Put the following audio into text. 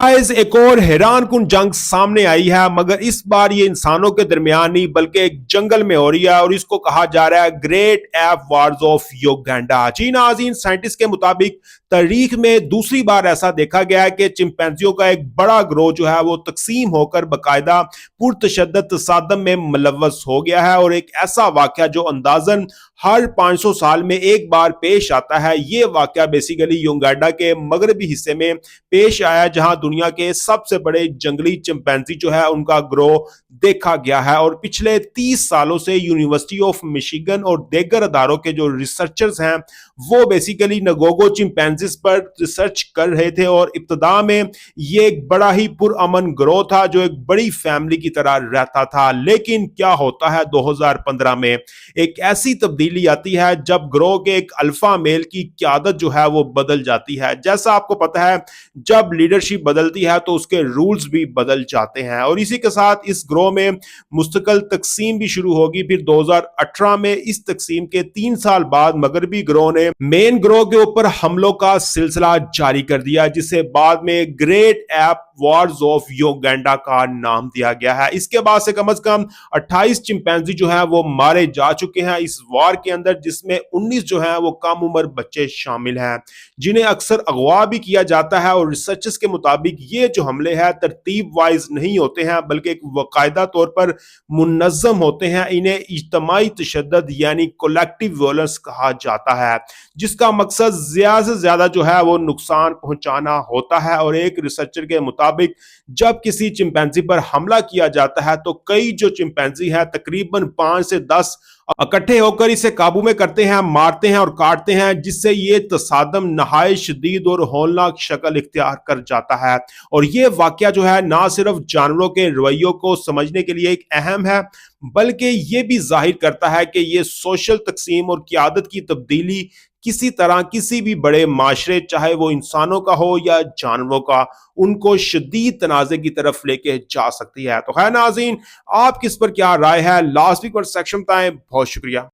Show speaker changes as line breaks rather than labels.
Guys, एक और हैरान कुन जंग सामने आई है, मगर इस बार ये इंसानों के दरमियान नहीं बल्कि एक जंगल में हो रही है और इसको कहा जा रहा है great ape wars of Uganda. जी नाज़रीन, साइंटिस्ट के मुताबिक तारीख में दूसरी बार ऐसा देखा गया है कि चिंपैंजियों का एक बड़ा ग्रोह जो है वो तकसीम होकर बाकायदा पुरतशद्दद तसादम में मुलव्वस हो गया है। और एक ऐसा वाकया जो अंदाजन हर 500 साल में एक बार पेश आता है, ये वाकया बेसिकली युगांडा के मगरबी हिस्से में पेश आया, जहां दुनिया के सबसे बड़े जंगली चिंपैंजी जो है उनका ग्रोह देखा गया है। और पिछले 30 सालों से यूनिवर्सिटी ऑफ मिशिगन और देगर अदारों के जो रिसर्चर्स हैं वो बेसिकली नगोगो चिंपैंजीज पर रिसर्च कर रहे थे। और इब्तदा में ये एक बड़ा ही पुरअमन ग्रोह था जो एक बड़ी फैमिली की तरह रहता था। लेकिन क्या होता है, 2015 में एक ऐसी तब्दीली आती है जब ग्रोह के एक अल्फा मेल की क़यादत जो है वो बदल जाती है। जैसा आपको पता है, जब लीडरशिप बदलती है तो उसके रूल्स भी बदल जाते हैं। और इसी के साथ इस ग्रोह में मुस्तकिल तकसीम भी शुरू होगी। फिर 2018 में इस तकसीम के 3 साल बाद मगरबी ग्रोह ने मेन ग्रोह के ऊपर हमलों का सिलसिला जारी कर दिया, जिसे बाद में great ape wars of Uganda का नाम दिया गया है। इसके बाद से कम 28 चिंपैंजी जो है वो मारे जा चुके हैं इस वार के अंदर, जिसमें 19 जो है वो कम उम्र बच्चे शामिल हैं, जिन्हें अक्सर अगवा भी किया जाता है। और रिसर्चर्स के मुताबिक ये जो हमले हैं तरतीब वाइज नहीं होते हैं बल्कि एक बाकायदा तौर पर मुनज़्ज़म होते हैं। इन्हें इज्तमाई तशद्दुद यानी कलेक्टिव वायलेंस कहा जाता है, जिसका मकसद ज्यादा से ज्यादा जो है वो नुकसान पहुंचाना होता है। और एक रिसर्चर के मुताबिक जब किसी चिंपैंजी पर हमला किया जाता है तो कई जो चिंपैंजी है तकरीबन 5 से 10 इकट्ठे होकर इसे काबू में करते हैं, मारते हैं और काटते हैं, जिससे ये तसादम नहायत शदीद और हौलनाक शक्ल इख्तियार कर जाता है। और ये वाकया जो है ना सिर्फ जानवरों के रवैयों को समझने के लिए एक अहम है, बल्कि ये भी जाहिर करता है कि ये सोशल तकसीम और क़यादत की तब्दीली किसी तरह किसी भी बड़े माशरे, चाहे वो इंसानों का हो या जानवरों का, उनको शदीद तनाज़े की तरफ लेके जा सकती है। तो खैर नाज़रीन, आप किस पर क्या राय है, लास्ट वीक और सेक्शन बताएं। बहुत शुक्रिया।